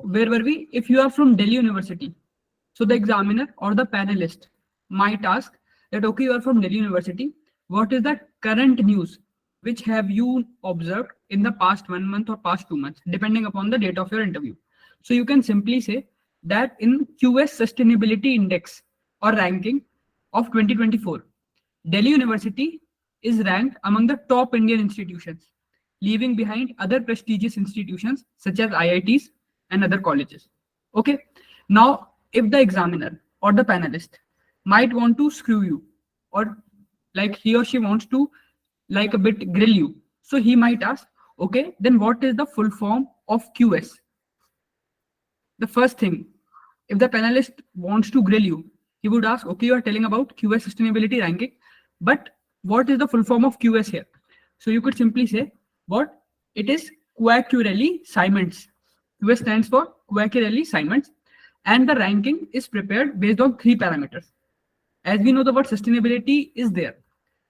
where were we? If you are from Delhi University, so the examiner or the panelist might ask that, okay, you are from Delhi University. What is the current news which have you observed in the past 1 month or past 2 months, depending upon the date of your interview? So you can simply say that in QS Sustainability Index or ranking of 2024, Delhi University is ranked among the top Indian institutions, leaving behind other prestigious institutions such as IITs and other colleges. Okay. Now, if the examiner or the panelist might want to screw you, or like he or she wants to like a bit grill you, so he might ask, okay, then what is the full form of QS? The first thing, if the panelist wants to grill you, he would ask, okay, you are telling about QS sustainability ranking, but what is the full form of QS here? So you could simply say, what? It is Quacquarelli-Simons. QS stands for Quacquarelli-Simons, and the ranking is prepared based on 3 parameters. As we know, the word sustainability is there.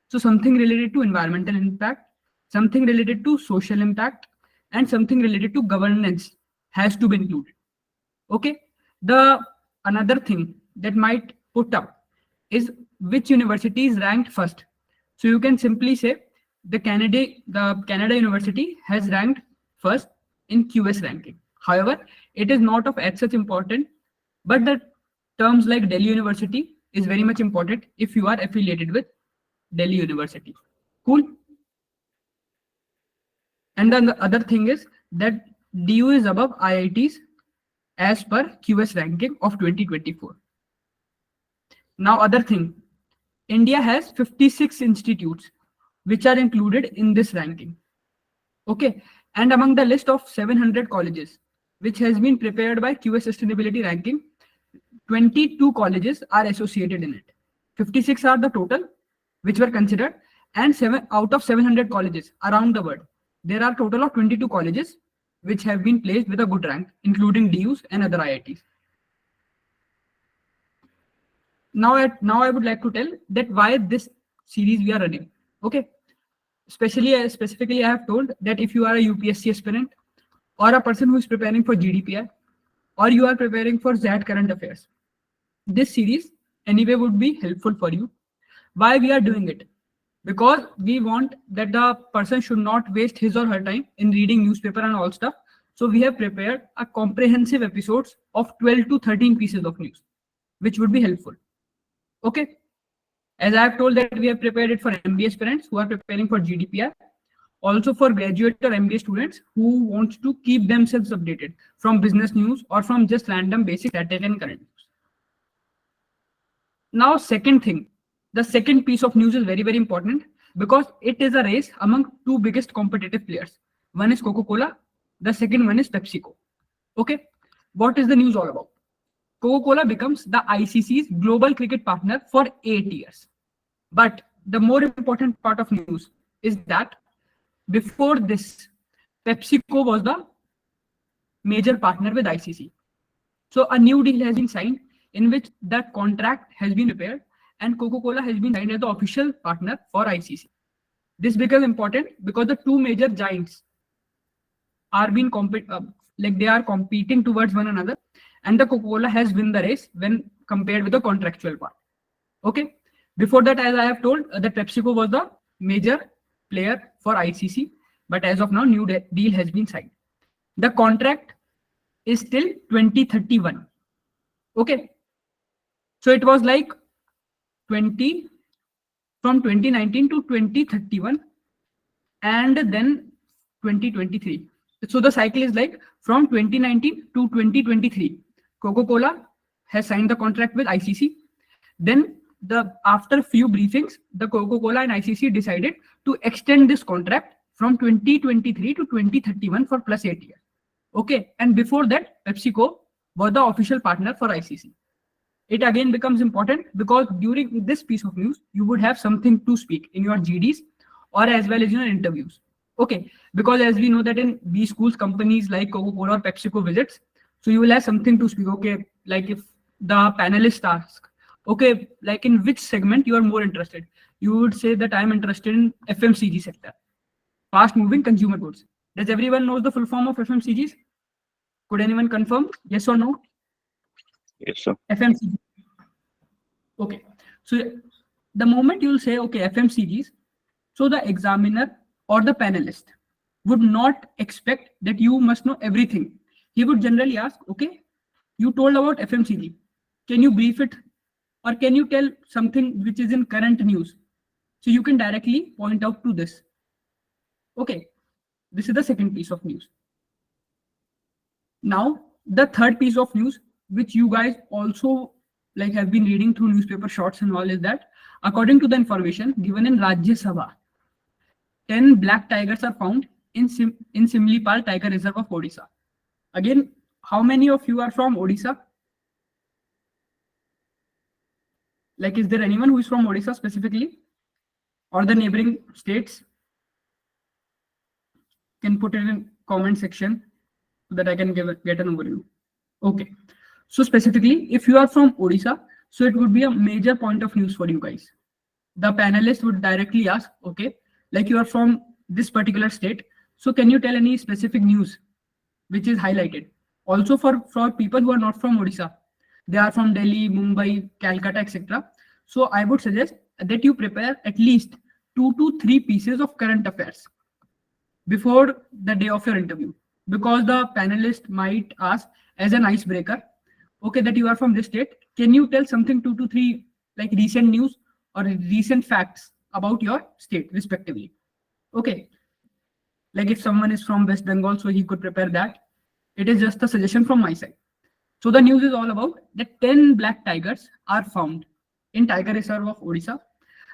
So something related to environmental impact, something related to social impact, and something related to governance has to be included. Okay. The another thing that might put up is which university is ranked first. So you can simply say the Canada University has ranked first in QS ranking. However, it is not of as such important, but the terms like Delhi University is very much important if you are affiliated with Delhi University. Cool. And then the other thing is that DU is above IITs as per QS ranking of 2024. Now, other thing, India has 56 institutes which are included in this ranking. Okay. And among the list of 700 colleges which has been prepared by QS sustainability ranking, 22 colleges are associated in it. 56 are the total which were considered, and 7 out of 700 colleges around the world, there are total of 22 colleges which have been placed with a good rank, including DUs and other IITs. Now I would like to tell that why this series we are running. Okay. Specifically, I have told that if you are a UPSC aspirant or a person who is preparing for GDPI, or you are preparing for ZAT current affairs, this series anyway would be helpful for you. Why we are doing it? Because we want that the person should not waste his or her time in reading newspaper and all stuff. So we have prepared a comprehensive episodes of 12 to 13 pieces of news, which would be helpful. Okay. As I have told that we have prepared it for MBA aspirants who are preparing for GDPI, also for graduate or MBA students who want to keep themselves updated from business news or from just random basic static and current news. Now, second thing, the second piece of news is very, very important because it is a race among 2 biggest competitive players. One is Coca-Cola, the second one is PepsiCo. Okay. What is the news all about? Coca-Cola becomes the ICC's global cricket partner for 8 years. But the more important part of news is that before this, PepsiCo was the major partner with ICC. So a new deal has been signed in which that contract has been prepared and Coca-Cola has been signed as the official partner for ICC. This becomes important because the 2 major giants are being they are competing towards one another, and the Coca-Cola has won the race when compared with the contractual part. Okay. Before that, as I have told, that PepsiCo was the major player for ICC, but as of now, new deal has been signed. The contract is till 2031. Okay. So it was like from 2019 to 2031, and then 2023. So the cycle is like from 2019 to 2023. Coca-Cola has signed the contract with ICC. Then after few briefings, the Coca-Cola and ICC decided to extend this contract from 2023 to 2031 for plus 8 years. Okay. And before that, PepsiCo was the official partner for ICC. It again becomes important because during this piece of news, you would have something to speak in your GDs or as well as in your interviews. Okay. Because as we know that in B schools, companies like Coca-Cola or PepsiCo visits, so you will have something to speak. Okay. Like if the panelist asks, okay, like in which segment you are more interested, you would say that I am interested in FMCG sector, fast moving consumer goods. Does everyone know the full form of FMCGs? Could anyone confirm? Yes or no? Yes, sir. FMCG. Okay. So the moment you'll say, okay, FMCGs, so the examiner or the panelist would not expect that you must know everything. He would generally ask, okay, you told about FMCG. Can you brief it? Or can you tell something which is in current news? So you can directly point out to this. Okay, this is the second piece of news. Now, the third piece of news, which you guys also like have been reading through newspaper shorts and all, is that according to the information given in Rajya Sabha, 10 black tigers are found in Simlipal Tiger Reserve of Odisha. Again, how many of you are from Odisha? Like, is there anyone who is from Odisha specifically or the neighboring states? Can put it in comment section so that I can get an overview. Okay. So specifically, if you are from Odisha, so it would be a major point of news for you guys. The panelist would directly ask, okay, like you are from this particular state, so can you tell any specific news which is highlighted? Also for people who are not from Odisha, they are from Delhi, Mumbai, Calcutta, etc. So I would suggest that you prepare at least 2 to 3 pieces of current affairs before the day of your interview, because the panelist might ask as an icebreaker, okay, that you are from this state, can you tell something 2 to 3 like recent news or recent facts about your state respectively? Okay, like if someone is from West Bengal, so he could prepare that. It is just a suggestion from my side. So the news is all about that 10 black tigers are found in Tiger Reserve of Odisha.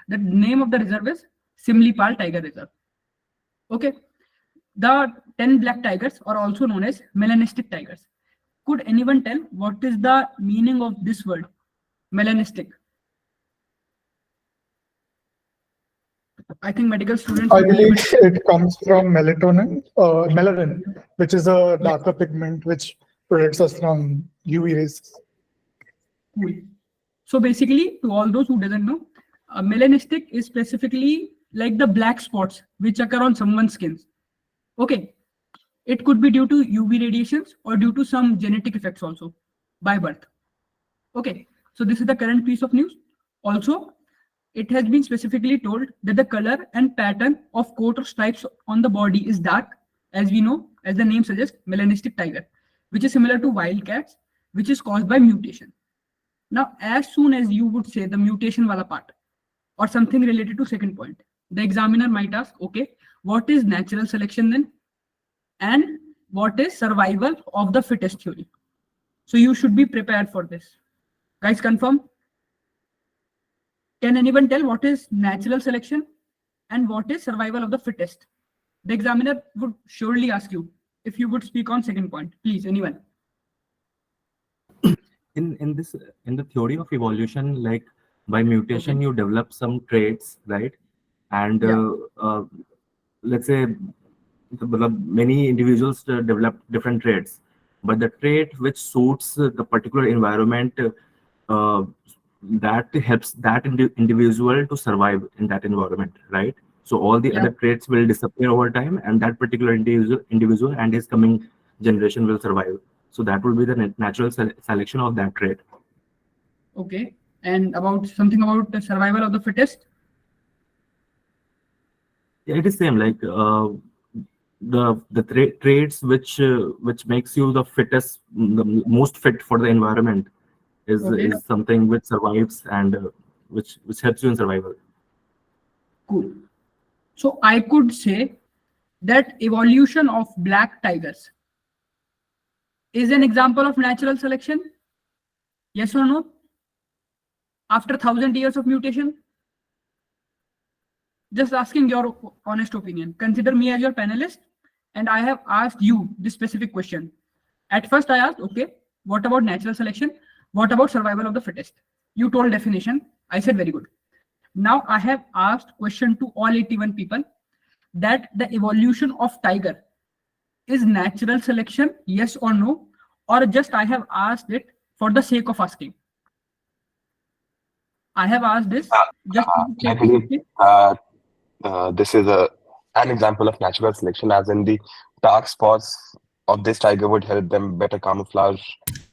The name of the reserve is Simlipal Tiger Reserve. Okay, the 10 black tigers are also known as melanistic tigers. Could anyone tell what is the meaning of this word, melanistic? I think medical students. I believe it comes from melanin, which is a darker pigment which protects us from UV rays. Cool. So basically, to all those who doesn't know, melanistic is specifically like the black spots which occur on someone's skin. Okay, it could be due to UV radiations or due to some genetic effects also by birth. Okay, so this is the current piece of news. Also, it has been specifically told that the color and pattern of coat or stripes on the body is dark, as we know, as the name suggests, melanistic tiger, which is similar to wild cats, which is caused by mutation. Now, as soon as you would say the mutation wala part or something related to second point, the examiner might ask, okay, what is natural selection then? And what is survival of the fittest theory? So you should be prepared for this. Guys, confirm? Can anyone tell what is natural selection and what is survival of the fittest? The examiner would surely ask you if you would speak on second point. Please, anyone. In the theory of evolution, like by mutation, you develop some traits, right? And let's say many individuals develop different traits, but the trait which suits the particular environment that helps that individual to survive in that environment, right? So all the other traits will disappear over time, and that particular individual and his coming generation will survive. So that will be the natural selection of that trait. Okay, and about something about the survival of the fittest? Yeah, it is same, like the traits which makes you the fittest, the most fit for the environment is something which survives and which helps you in survival. Cool. So I could say that evolution of black tigers is an example of natural selection. Yes or no? After 1,000 years of mutation? Just asking your honest opinion. Consider me as your panelist, and I have asked you this specific question. At first I asked, okay, what about natural selection? What about survival of the fittest? You told definition. I said very good. Now I have asked question to all 81 people that the evolution of tiger is natural selection, yes or no, or just I have asked it for the sake of asking. I have asked this just I believe this is an example of natural selection, as in the dark spots of this tiger would help them better camouflage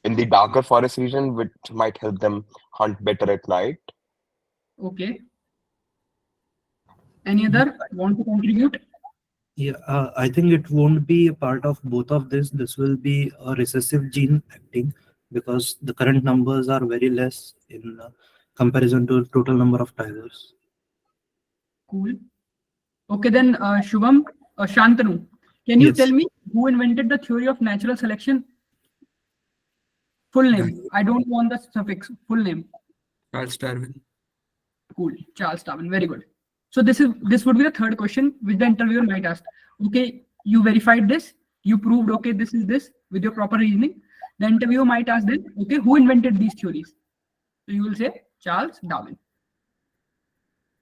in the darker forest region, which might help them hunt better at night. Okay. Any other want to contribute? Yeah, I think it won't be a part of both of this. This will be a recessive gene acting because the current numbers are very less in comparison to total number of tigers. Cool. Okay, then Shubham, Shantanu, can you Yes. tell me who invented the theory of natural selection? Full name. I don't want the suffix. Full name. Charles Darwin. Cool. Charles Darwin. Very good. So this would be the third question which the interviewer might ask. Okay, you verified this. You proved okay this is this with your proper reasoning. The interviewer might ask then, okay, who invented these theories? So you will say Charles Darwin.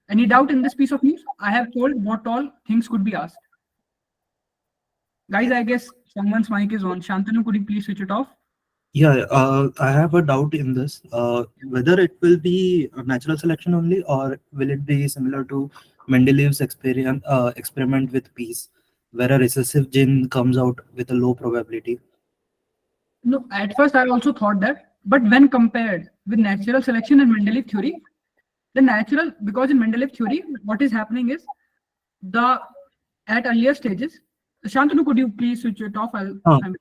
Any doubt in this piece of news? I have told what all things could be asked. Guys, I guess someone's mic is on. Shantanu, could you please switch it off? Yeah, I have a doubt in this. Whether it will be a natural selection only, or will it be similar to Mendeleev's experiment with peas, where a recessive gene comes out with a low probability? No, at first I also thought that, but when compared with natural selection and Mendeleev theory, the natural, because in Mendeleev theory, what is happening is at earlier stages. Shantanu, could you please switch it off?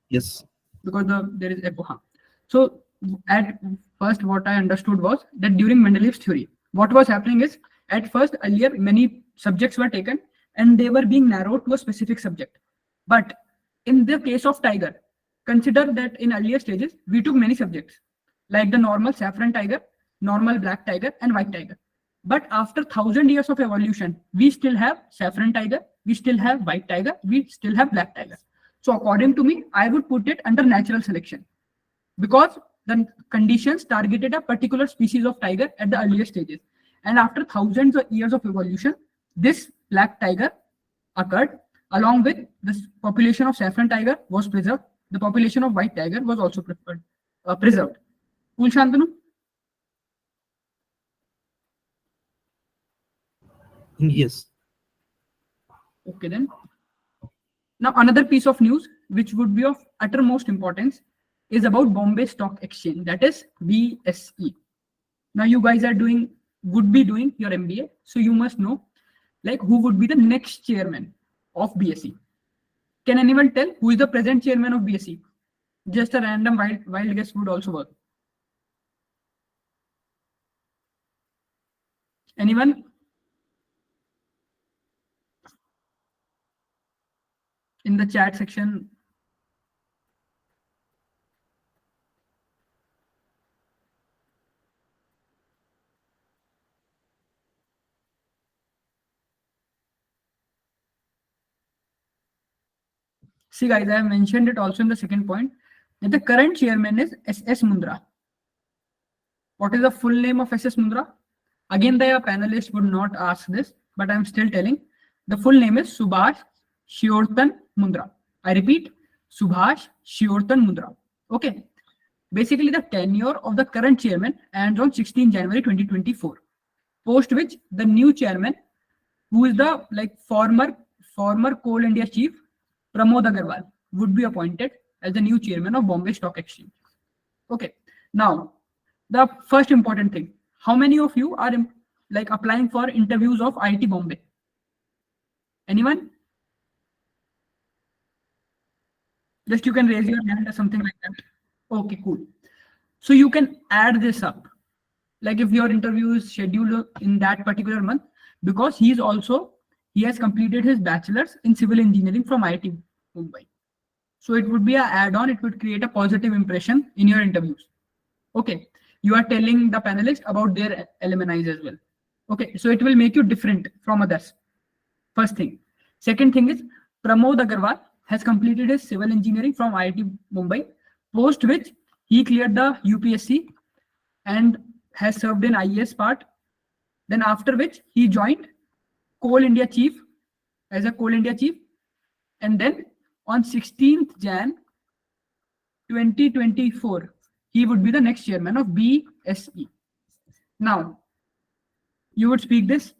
Yes. Because there is echo. So at first, what I understood was that during Mendeleev's theory, what was happening is at first earlier many subjects were taken and they were being narrowed to a specific subject. But in the case of tiger, consider that in earlier stages we took many subjects like the normal saffron tiger, normal black tiger, and white tiger. But after 1,000 years of evolution, we still have saffron tiger, we still have white tiger, we still have black tiger. So according to me, I would put it under natural selection because the conditions targeted a particular species of tiger at the earlier stages. And after thousands of years of evolution, this black tiger occurred along with this population of saffron tiger was preserved. The population of white tiger was also preserved. Cool, Shantanu? Yes. Okay then. Now, another piece of news which would be of uttermost importance is about Bombay Stock Exchange, that is BSE. Now, you guys would be doing your MBA, so you must know like who would be the next chairman of BSE. Can anyone tell who is the present chairman of BSE? Just a random wild guess would also work. Anyone? In the chat section. See guys, I have mentioned it also in the second point that the current chairman is SS Mundra. What is the full name of SS Mundra? Again, the panelists would not ask this, but I'm still telling. The full name is Subhash Shiortan Mundra. I repeat, Subhash Shiortan Mundra. Okay. Basically, the tenure of the current chairman ends on 16 January 2024. Post which the new chairman, who is the former Coal India chief, Pramod Agarwal, would be appointed as the new chairman of Bombay Stock Exchange. Okay. Now, the first important thing: how many of you are applying for interviews of IIT Bombay? Anyone? Just you can raise your hand or something like that. Okay, cool. So you can add this up. Like if your interview is scheduled in that particular month, because he has completed his bachelor's in civil engineering from IIT Mumbai. So it would be an add-on. It would create a positive impression in your interviews. Okay. You are telling the panelists about their alumni as well. Okay. So it will make you different from others. First thing. Second thing is Pramod Agarwal has completed his civil engineering from IIT Mumbai, post which he cleared the UPSC and has served in IAS part. Then after which he joined Coal India Chief as a Coal India Chief. And then on 16th Jan 2024, he would be the next chairman of BSE. Now, you would speak this.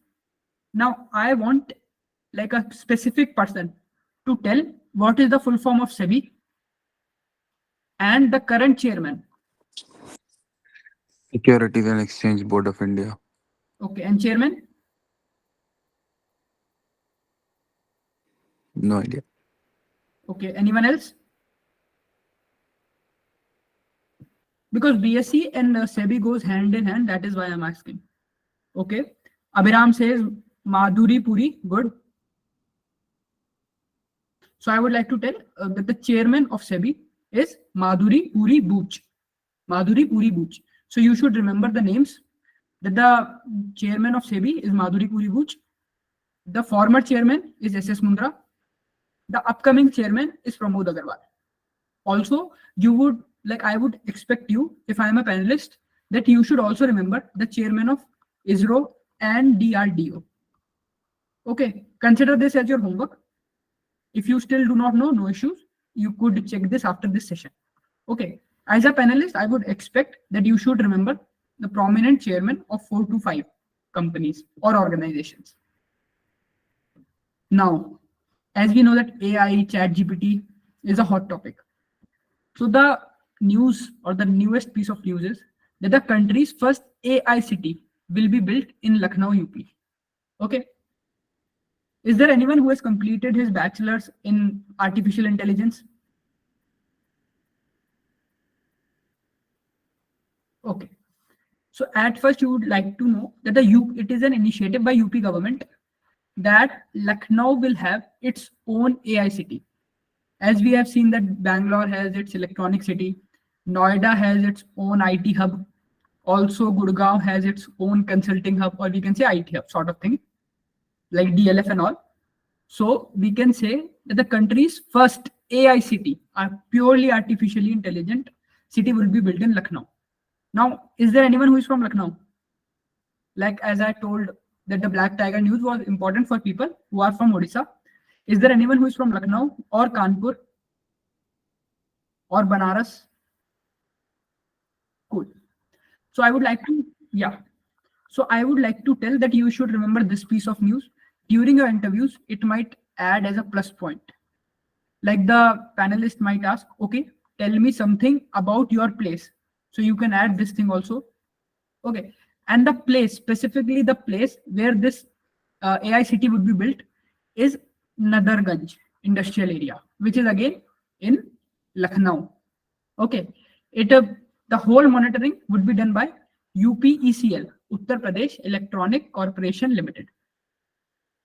Now, I want like a specific person to tell what is the full form of SEBI and the current chairman. Securities and Exchange Board of India. Okay, and chairman? No idea. Okay, anyone else? Because BSc and SEBI goes hand in hand, that is why I'm asking. Okay, Abhiram says Madhuri Puri, good. So I would like to tell that the chairman of SEBI is Madhuri Puri Booch. Madhuri Puri Booch. So you should remember the names. That the chairman of SEBI is Madhuri Puri Booch. The former chairman is SS Mundra. The upcoming chairman is Pramod Agarwal. Also, you would I would expect you, if I am a panelist, that you should also remember the chairman of ISRO and DRDO. Okay, consider this as your homework. If you still do not know, no issues. You could check this after this session. Okay, as a panelist, I would expect that you should remember the prominent chairman of 4 to 5 companies or organizations. Now, as we know that AI, ChatGPT is a hot topic. So the news or the newest piece of news is that the country's first AI city will be built in Lucknow, UP. Okay. Is there anyone who has completed his bachelor's in artificial intelligence? Okay. So at first you would like to know that it is an initiative by UP government that Lucknow will have its own AI city. As we have seen that Bangalore has its electronic city, Noida has its own IT hub, also Gurgaon has its own consulting hub, or we can say IT hub sort of thing, like DLF and all. So we can say that the country's first AI city, a purely artificially intelligent city, will be built in Lucknow. Now, is there anyone who is from Lucknow? Like as I told that the Black Tiger news was important for people who are from Odisha. Is there anyone who is from Lucknow or Kanpur or Banaras? Cool. So I would like to, So I would like to tell that you should remember this piece of news. During your interviews, it might add as a plus point. Like the panelist might ask, okay, tell me something about your place. So you can add this thing also. Okay. And the place, specifically the place where this AI city would be built is Nadarganj industrial area, which is again in Lucknow. Okay. The whole monitoring would be done by UPECL, Uttar Pradesh Electronic Corporation Limited.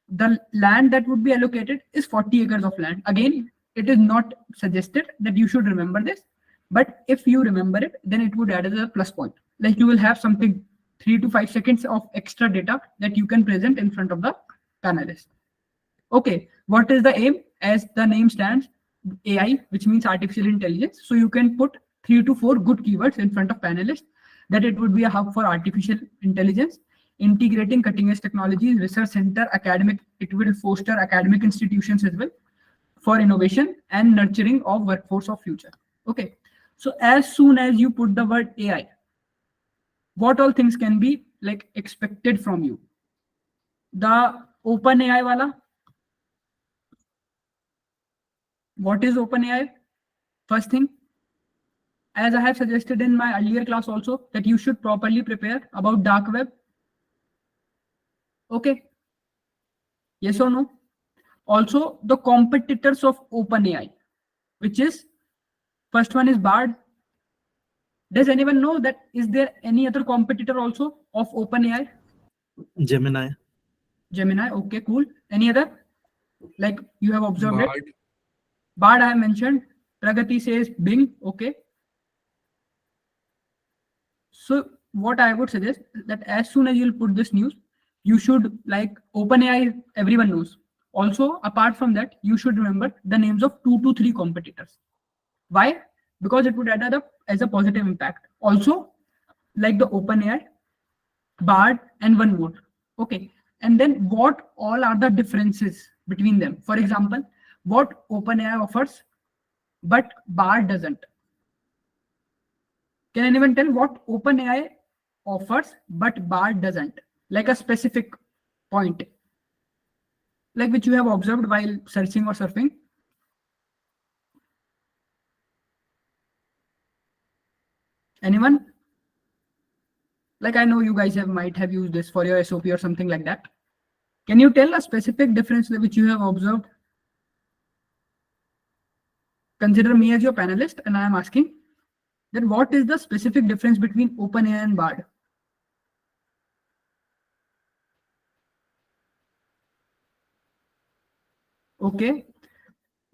The land that would be allocated is 40 acres of land. Again, it is not suggested that you should remember this, but if you remember it, then it would add as a plus point. Like you will have something 3 to 5 seconds of extra data that you can present in front of the panelist. Okay, what is the aim? As the name stands, AI, which means artificial intelligence. So you can put 3 to 4 good keywords in front of panelists, that it would be a hub for artificial intelligence, integrating cutting edge technologies, research center, academic, it will foster academic institutions as well for innovation and nurturing of workforce of future. Okay, so as soon as you put the word AI, what all things can be like expected from you? The open AI wala. What is open AI? First thing, as I have suggested in my earlier class also, that you should properly prepare about dark web. Okay. Yes or no? Also, the competitors of OpenAI, which is, first one is Bard. Does anyone know that is there any other competitor also of OpenAI? Gemini. Gemini, okay, cool. Any other? Like you have observed it? Bard I have mentioned. Pragati says Bing, okay. So what I would suggest that as soon as you'll put this news, you should like OpenAI, everyone knows. Also, apart from that, you should remember the names of 2 to 3 competitors. Why? Because it would add up as a positive impact. Also, like the OpenAI, Bard, and one more. Okay. And then what all are the differences between them? For example, what OpenAI offers, but Bard doesn't. Can anyone tell what OpenAI offers, but Bard doesn't? Like a specific point, like which you have observed while searching or surfing. Anyone? Like I know you guys might have used this for your SOP or something like that. Can you tell a specific difference which you have observed? Consider me as your panelist and I am asking that what is the specific difference between OpenAI and Bard? Okay,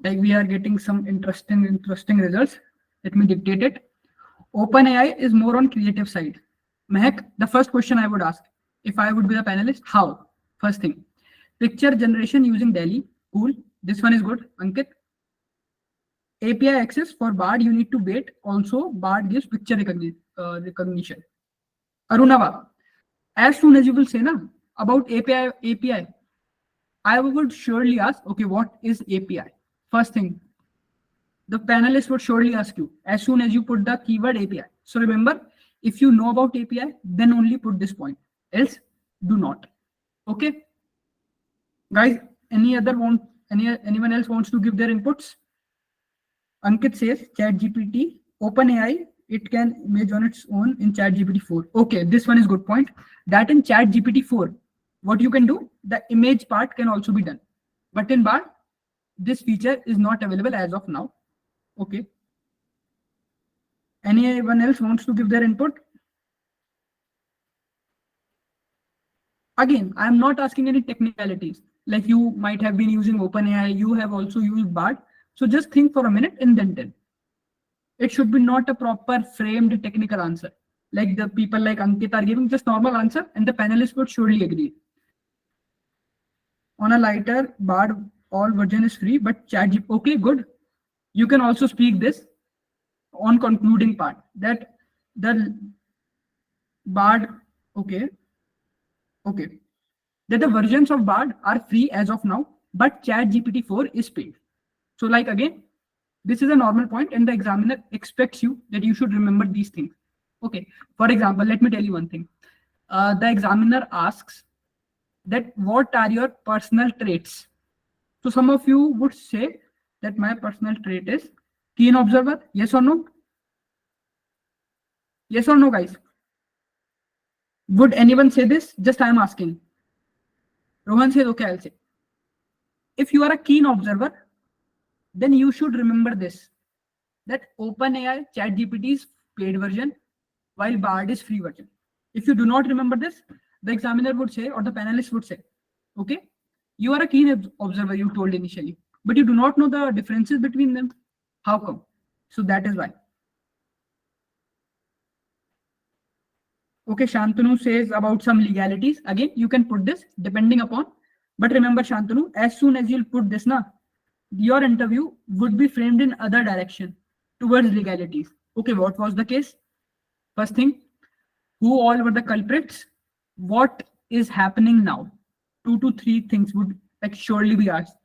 like we are getting some interesting results. Let me dictate it. OpenAI is more on creative side. Mehak, the first question I would ask, if I would be the panelist, how? First thing, picture generation using Delhi. Cool. This one is good. Ankit. API access for Bard, you need to wait. Also, Bard gives picture recognition. Arunava, as soon as you will say na, about API, I would surely ask, okay, what is API? First thing, the panelist would surely ask you as soon as you put the keyword API. So remember, if you know about API, then only put this point, else do not. Okay, guys, anyone else wants to give their inputs? Ankit says ChatGPT, OpenAI, it can image on its own in ChatGPT 4. Okay, this one is good point. That in ChatGPT 4, what you can do, the image part can also be done. But in Bard, this feature is not available as of now. Okay. Anyone else wants to give their input? Again, I'm not asking any technicalities. Like you might have been using OpenAI, you have also used Bard. So just think for a minute and then tell. It should be not a proper framed technical answer. Like the people like Ankit are giving just normal answer and the panelists would surely agree. On a lighter, Bard all version is free, but ChatGPT, okay, good. You can also speak this on concluding part that the Bard, okay, that the versions of Bard are free as of now, but ChatGPT 4 is paid. So like again, this is a normal point and the examiner expects you that you should remember these things. Okay, for example, let me tell you one thing. The examiner asks that what are your personal traits? So some of you would say that my personal trait is keen observer. Yes or no? Yes or no, guys? Would anyone say this? Just I am asking. Rohan says, okay, I'll say. If you are a keen observer, then you should remember this, that OpenAI ChatGPT is paid version, while Bard is free version. If you do not remember this, the examiner would say, or the panelist would say, okay, you are a keen observer, you told initially, but you do not know the differences between them. How come? So that is why. Okay, Shantanu says about some legalities. Again, you can put this depending upon, but remember Shantanu, as soon as you'll put this, your interview would be framed in other direction towards legalities. Okay, what was the case? First thing, who all were the culprits? What is happening now? 2 to 3 things would like surely be asked.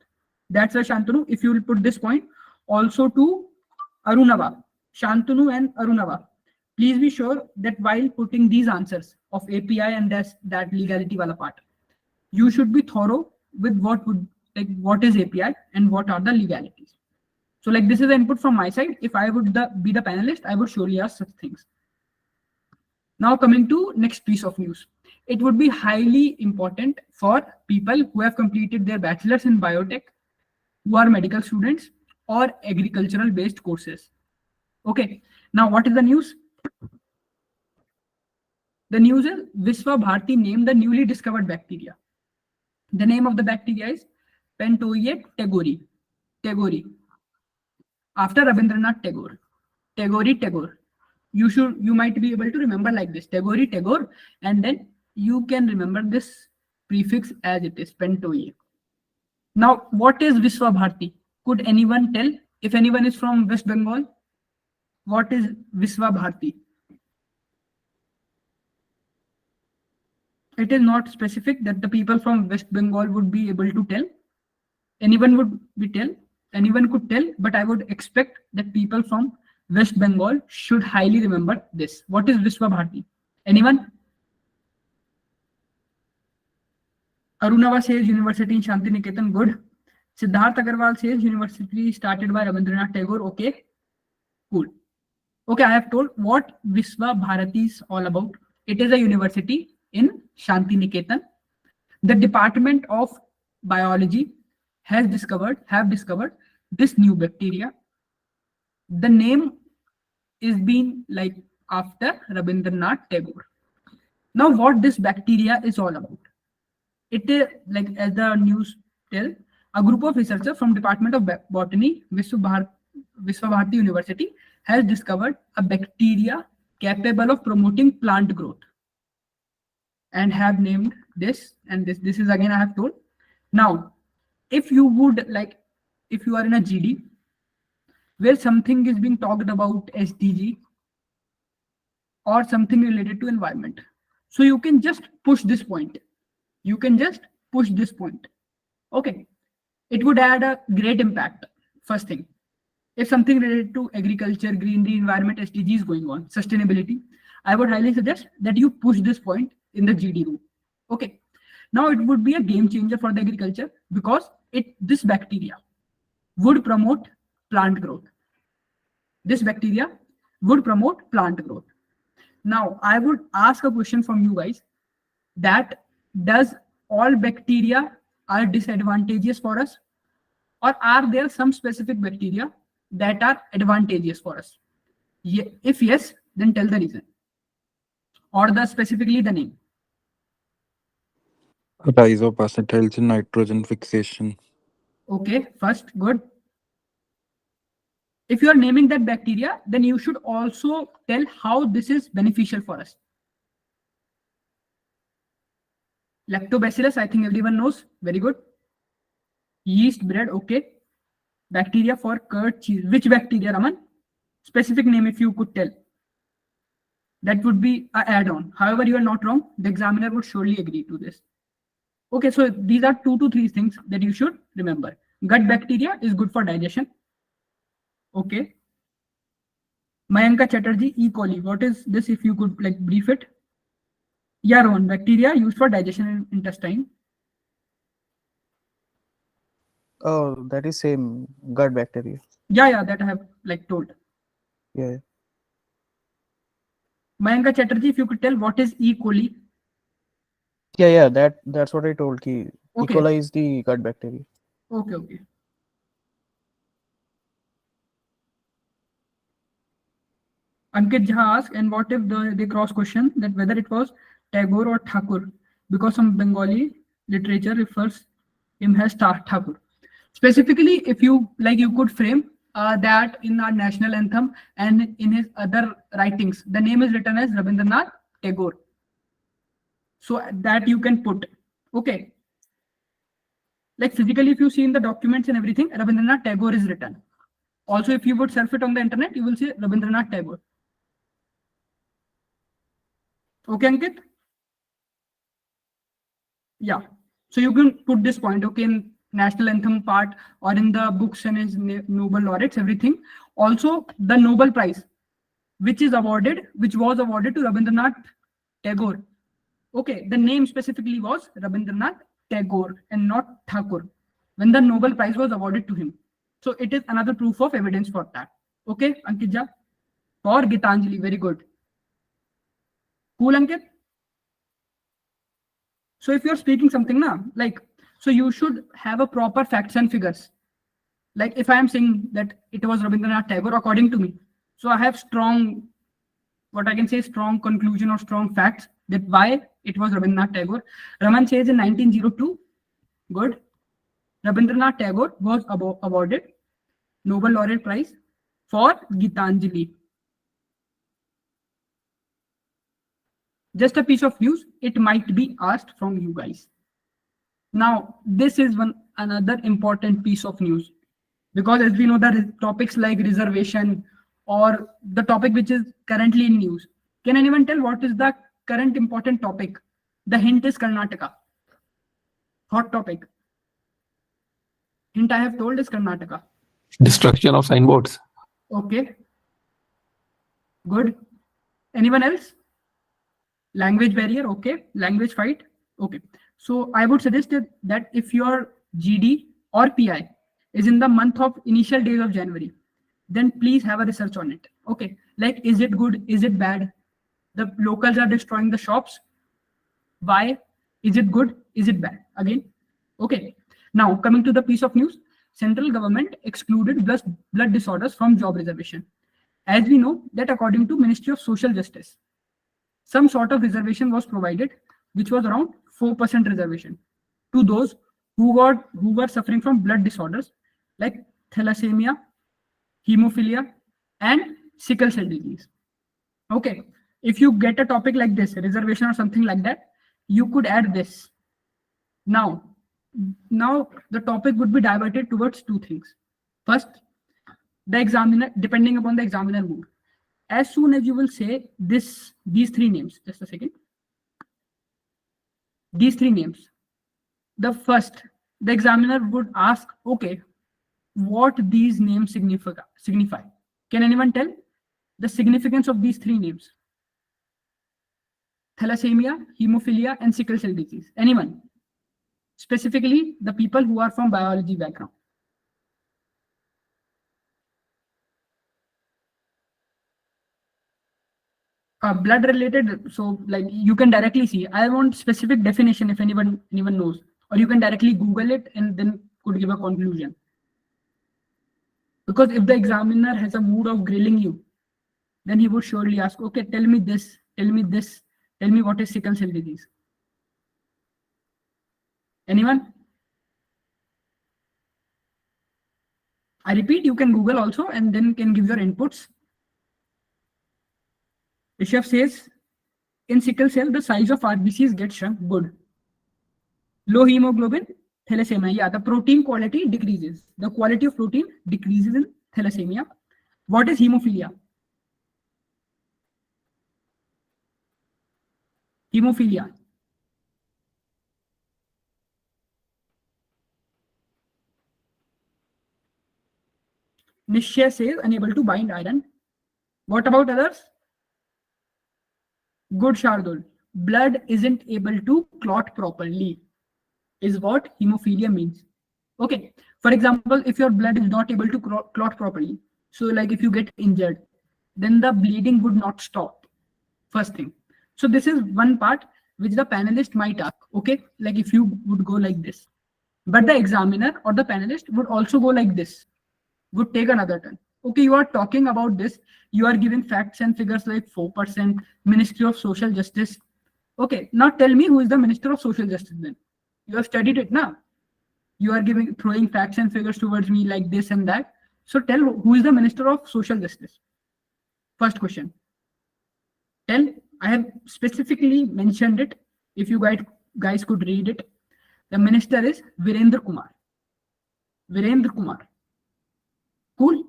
That's why Shantanu, if you will put this point, also to Arunava, Shantanu and Arunava, please be sure that while putting these answers of API and that legality wala part, you should be thorough with what is API and what are the legalities. So like this is the input from my side. If I would be the panelist, I would surely ask such things. Now coming to next piece of news. It would be highly important for people who have completed their bachelor's in biotech, who are medical students or agricultural based courses. Okay, now what is the news? The news is Vishwa Bharati named the newly discovered bacteria. The name of the bacteria is Pentoia Tagore. After Rabindranath Tagore. Tagore. You might be able to remember like this, Tagore, and then you can remember this prefix as it is, Pentoia. Now, what is Vishwa Bharati? Could anyone tell? If anyone is from West Bengal, what is Vishwa Bharati? It is not specific that the people from West Bengal would be able to tell. Anyone could tell, but I would expect that people from West Bengal should highly remember this. What is Vishwa Bharati? Anyone? Arunava says University in Shantiniketan, good. Siddharth Agarwal says University started by Rabindranath Tagore, okay, cool. Okay, I have told what Visva Bharati is all about. It is a university in Shanti Niketan. The Department of Biology have discovered this new bacteria. The name is being like after Rabindranath Tagore. Now, what this bacteria is all about? It is like, as the news tell, a group of researchers from Department of Botany, Visva Bharati University, has discovered a bacteria capable of promoting plant growth, and have named this. And this is again I have told. Now, if you would like, if you are in a GD where something is being talked about SDG or something related to environment, so you can just push this point. You can just push this point. Okay, it would add a great impact. First thing, if something related to agriculture, greenery, environment, SDG is going on, sustainability, I would highly suggest that you push this point in the GD room. Okay, now it would be a game changer for the agriculture, because this bacteria would promote plant growth. This bacteria would promote plant growth. Now, I would ask a question from you guys, that does all bacteria are disadvantageous for us, or are there some specific bacteria that are advantageous for us? If yes, then tell the reason, or specifically the name. Rhizopacetals in nitrogen fixation. Okay, first, good. If you are naming that bacteria, then you should also tell how this is beneficial for us. Lactobacillus, I think everyone knows. Very good. Yeast bread, okay. Bacteria for curd, cheese. Which bacteria, Raman? Specific name if you could tell. That would be an add-on. However, you are not wrong. The examiner would surely agree to this. Okay, so these are 2 to 3 things that you should remember. Gut bacteria is good for digestion. Okay. Mayanka Chatterjee, E. coli. What is this, if you could like brief it? Yeah, Rohan, bacteria used for digestion in intestine. Oh, that is same gut bacteria. Yeah, that I have like told. Yeah. Mayanka Chatterjee, if you could tell what is E. coli? Yeah, that's what I told. Ki Okay. E. coli is the gut bacteria. Okay. Ankit Jha asked, and what if they cross question that whether it was Tagore or Thakur, because some Bengali literature refers him as Thakur. Specifically, if you like, you could frame that in our national anthem and in his other writings, the name is written as Rabindranath Tagore. So that you can put. Okay. Like physically, if you see in the documents and everything, Rabindranath Tagore is written. Also, if you would surf it on the internet, you will see Rabindranath Tagore. Okay, Ankit? Yeah. So you can put this point, okay, in national anthem part or in the books and his Nobel laureates, everything. Also, the Nobel Prize, which was awarded to Rabindranath Tagore. Okay, the name specifically was Rabindranath Tagore and not Thakur when the Nobel Prize was awarded to him. So it is another proof of evidence for that. Okay, Ankit Jha? For Gitanjali, very good. Cool, Ankit? So if you're speaking something now, like, so you should have a proper facts and figures. Like if I am saying that it was Rabindranath Tagore, according to me, so I have strong, what I can say, strong conclusion or strong facts that why it was Rabindranath Tagore. Raman says in 1902, good. Rabindranath Tagore was awarded Nobel Laureate Prize for Gitanjali. Just a piece of news, it might be asked from you guys. Now, this is another important piece of news, because as we know that topics like reservation or the topic which is currently in news. Can anyone tell what is the current important topic? The hint is Karnataka. Hot topic. Hint I have told is Karnataka. Destruction of signboards. Okay. Good. Anyone else? Language barrier, okay. Language fight, okay. So I would suggest that if your GD or PI is in the month of initial days of January, then please have a research on it. Okay, like, is it good? Is it bad? The locals are destroying the shops. Why? Is it good? Is it bad? Again, okay. Now coming to the piece of news, central government excluded blood disorders from job reservation. As we know that according to Ministry of Social Justice, some sort of reservation was provided, which was around 4% reservation to those who were suffering from blood disorders like thalassemia, hemophilia, and sickle cell disease. Okay, if you get a topic like this, reservation or something like that, you could add this. Now the topic would be diverted towards two things. First, the examiner, depending upon the examiner mood, as soon as you will say these three names, just a second, these three names, the examiner would ask, okay, what these names signify. Can anyone tell the significance of these three names? Thalassemia, hemophilia, and sickle cell disease. Anyone? Specifically, the people who are from biology background. Blood related, so like you can directly see. I want specific definition if anyone knows, or you can directly Google it and then could give a conclusion. Because if the examiner has a mood of grilling you, then he would surely ask, okay, tell me this, tell me this, tell me what is sickle cell disease. Anyone? I repeat, you can Google also and then can give your inputs. Rishabh says, in sickle cell, the size of RBCs gets shrunk. Good. Low hemoglobin, thalassemia. Yeah, the protein quality decreases. The quality of protein decreases in thalassemia. What is hemophilia? Hemophilia. Nishya says, unable to bind iron. What about others? Good, Shardul. Blood isn't able to clot properly, is what hemophilia means. Okay. For example, if your blood is not able to clot properly, so like if you get injured, then the bleeding would not stop. First thing. So this is one part which the panelist might ask. Okay, like if you would go like this, but the examiner or the panelist would also go like this, would take another turn. Okay, you are talking about this, you are giving facts and figures like 4%, Ministry of Social Justice. Okay, now tell me who is the Minister of Social Justice then. You have studied it now. You are throwing facts and figures towards me like this and that. So tell who is the Minister of Social Justice. First question. Tell, I have specifically mentioned it. If you guys could read it. The minister is Virendra Kumar. Virendra Kumar. Cool.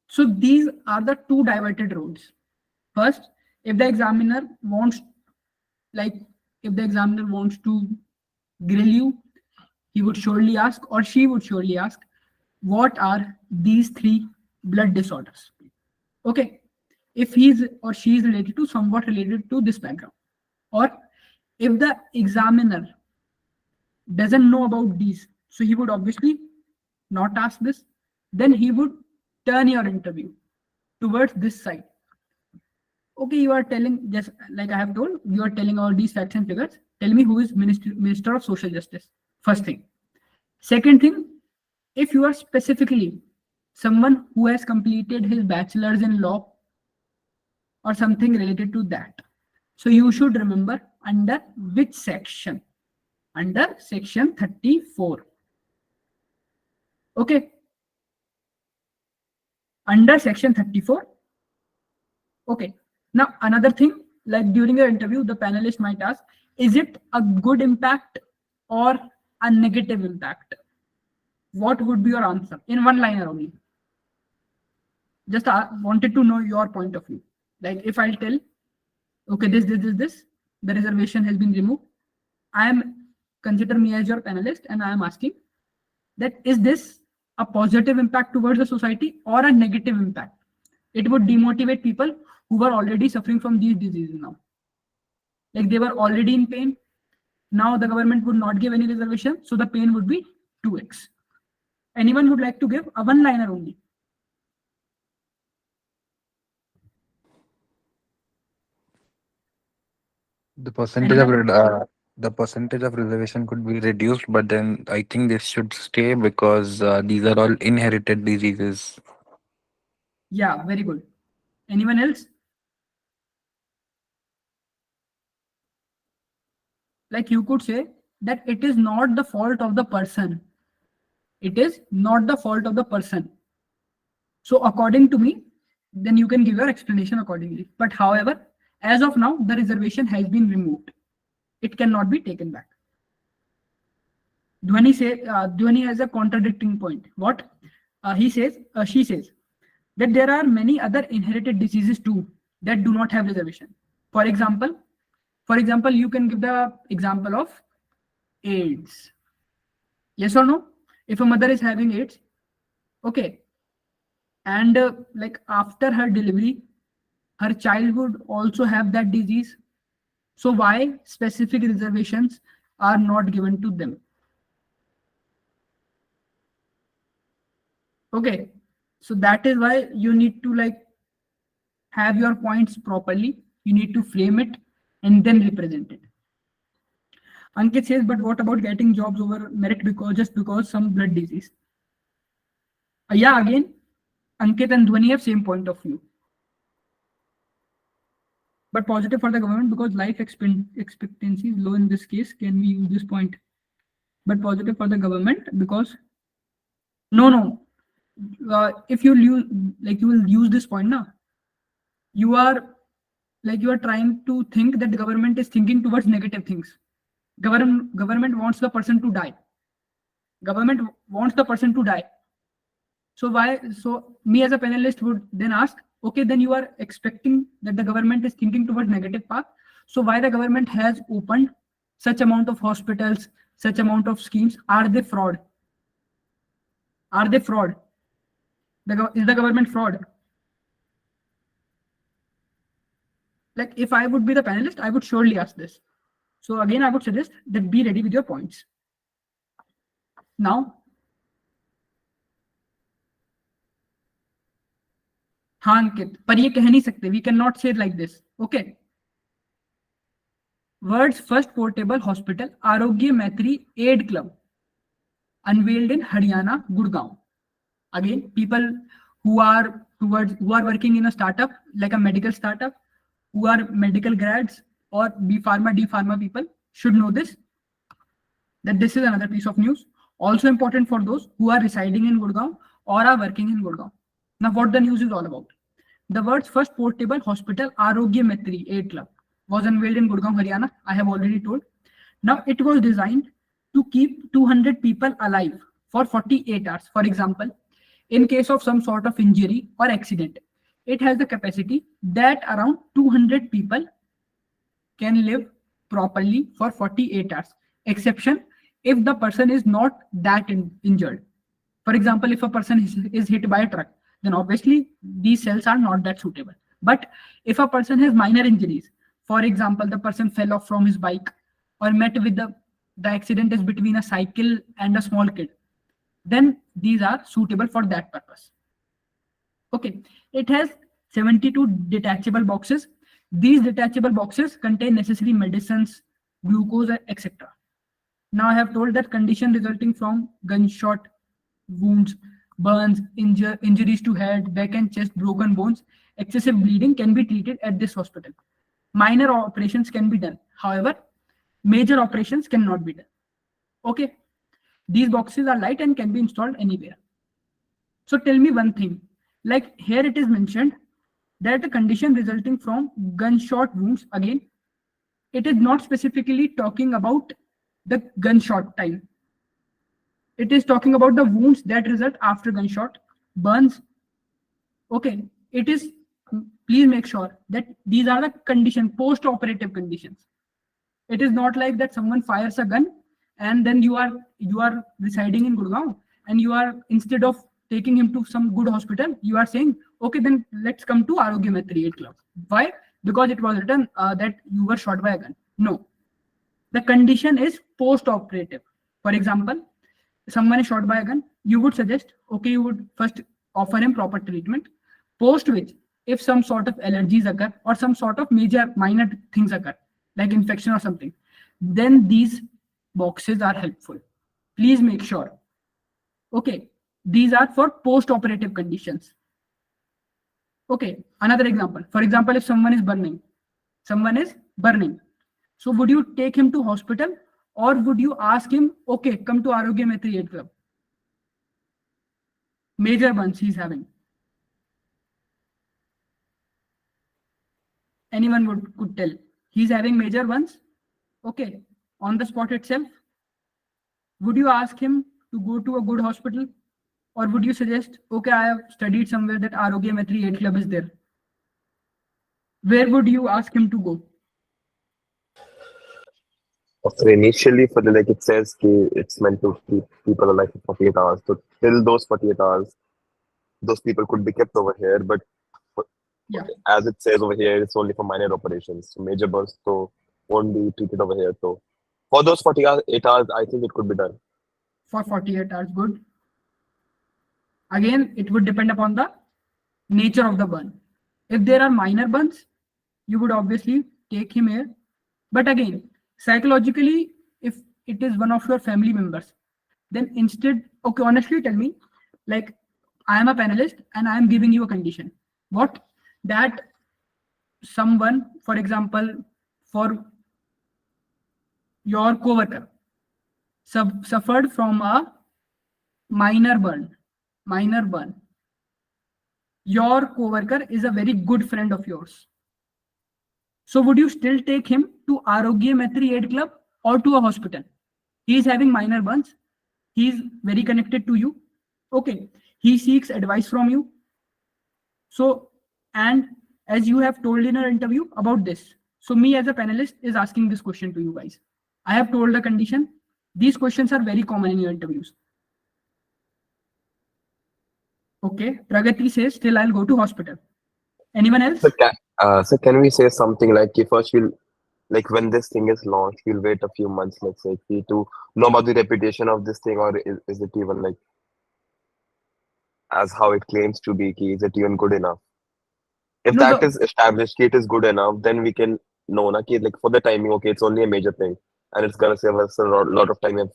So these are the two diverted roads. First, if the examiner wants to grill you, he would surely ask, or she would surely ask, what are these three blood disorders? Okay. If he or she is somewhat related to this background, or if the examiner doesn't know about these, so he would obviously not ask this, then he would turn your interview towards this side. Okay, you are telling, just like I have told, you are telling all these facts and figures. Tell me who is Minister of Social Justice. First thing. Second thing, if you are specifically someone who has completed his bachelor's in law or something related to that, so you should remember under which section? Under section 34. Okay. Under section 34. Okay. Now another thing, like during the interview, the panelist might ask, is it a good impact or a negative impact? What would be your answer in one liner only? Just wanted to know your point of view. Like if I'll tell, okay, this, the reservation has been removed. Consider me as your panelist and I am asking that, is this a positive impact towards the society or a negative impact? It would demotivate people who were already suffering from these diseases now. Like they were already in pain. Now the government would not give any reservation, so the pain would be 2x. Anyone would like to give a one-liner only? The percentage of the percentage of reservation could be reduced, but then I think this should stay because these are all inherited diseases. Yeah, very good. Anyone else? Like you could say that it is not the fault of the person. It is not the fault of the person. So according to me, then you can give your explanation accordingly. But however, as of now, the reservation has been removed. It cannot be taken back. Dhwani has a contradicting point. What? She says that there are many other inherited diseases too that do not have reservation. For example, you can give the example of AIDS. Yes or no? If a mother is having AIDS, okay, and like after her delivery, her child would also have that disease. So why specific reservations are not given to them? Okay, so that is why you need to like have your points properly. You need to frame it and then represent it. Ankit says, but what about getting jobs over merit just because some blood disease? Yeah, again, Ankit and Dhwani have same point of view. But positive for the government because life expectancy is low in this case. Can we use this point? But positive for the government because no. If you use you will use this point now. You are trying to think that the government is thinking towards negative things. Government wants the person to die. Government wants the person to die. So why? So me as a panelist would then ask, okay, then you are expecting that the government is thinking towards negative path. So why the government has opened such amount of hospitals, such amount of schemes? Are they fraud? Are they fraud? Is the government fraud? Like if I would be the panelist, I would surely ask this. So again, I would suggest that be ready with your points. Now, हाँ अंकित, पर ये कह नहीं सकते. We cannot say it like this. Okay. World's first portable hospital, Arogya Maitri Aid Club, unveiled in Haryana, Gurgaon. Again, people who are working in a startup, like a medical startup, who are medical grads or B Pharma, D Pharma people should know this. That this is another piece of news. Also important for those who are residing in Gurgaon or are working in Gurgaon. Now, what the news is all about. The world's first portable hospital, Arogya Maitri Aid Club, was unveiled in Gurgaon, Haryana. I have already told. Now, it was designed to keep 200 people alive for 48 hours. For example, in case of some sort of injury or accident, it has the capacity that around 200 people can live properly for 48 hours. Exception, if the person is not that injured. For example, if a person is hit by a truck, then obviously these cells are not that suitable. But if a person has minor injuries, for example, the person fell off from his bike or met with the accident is between a cycle and a small kid, then these are suitable for that purpose. Okay, it has 72 detachable boxes. These detachable boxes contain necessary medicines, glucose, etc. Now I have told that condition resulting from gunshot wounds, burns, injuries to head, back and chest, broken bones, excessive bleeding can be treated at this hospital. Minor operations can be done. However, major operations cannot be done. Okay. These boxes are light and can be installed anywhere. So tell me one thing, like here it is mentioned that the condition resulting from gunshot wounds, again, it is not specifically talking about the gunshot time. It is talking about the wounds that result after gunshot, burns. Okay, it is, please make sure that these are the condition, post-operative conditions. It is not like that someone fires a gun and then you are residing in Gurgaon and you are, instead of taking him to some good hospital, you are saying, okay, then let's come to Arogya Maitri Aid Club. Why? Because it was written that you were shot by a gun. No, the condition is post-operative. For example, someone is shot by a gun, you would suggest, okay, you would first offer him proper treatment, post which, if some sort of allergies occur or some sort of minor things occur, like infection or something, then these boxes are helpful. Please make sure. Okay, these are for post-operative conditions. Okay, another example. For example, if someone is burning, so would you take him to hospital or would you ask him, okay, come to Arogya Maitri Aid Club? Major burns he's having. Anyone could tell. He's having major burns. Okay, on the spot itself. Would you ask him to go to a good hospital? Or would you suggest, okay, I have studied somewhere that Arogya Maitri Aid Club is there? Where would you ask him to go? So initially, for the like it says it's meant to keep people alive for 48 hours. So till those 48 hours, those people could be kept over here. But Yeah. as it says over here, it's only for minor operations. So major burns so won't be treated over here. So for those 48 hours, I think it could be done. For 48 hours, good. Again, it would depend upon the nature of the burn. If there are minor burns, you would obviously take him here. But again, psychologically, if it is one of your family members, then instead, okay, honestly tell me, like I am a panelist and I am giving you a condition. What? That someone, for example, for your coworker suffered from a minor burn. Your coworker is a very good friend of yours. So would you still take him to Arogya Maitri Aid Club or to a hospital? He is having minor burns. He is very connected to you. Okay. He seeks advice from you. So, and as you have told in our interview about this, so me as a panelist is asking this question to you guys. I have told the condition. These questions are very common in your interviews. Okay, Pragati says, still I'll go to hospital. Anyone else? So can we say something like, first we'll, like when this thing is launched, we'll wait a few months, let's say, to know about the reputation of this thing, or is it even like as how it claims to be, is it even good enough? If No, that is established, it is good enough, then we can know, like for the timing, okay, it's only a major thing, and it's gonna save us a lot of time if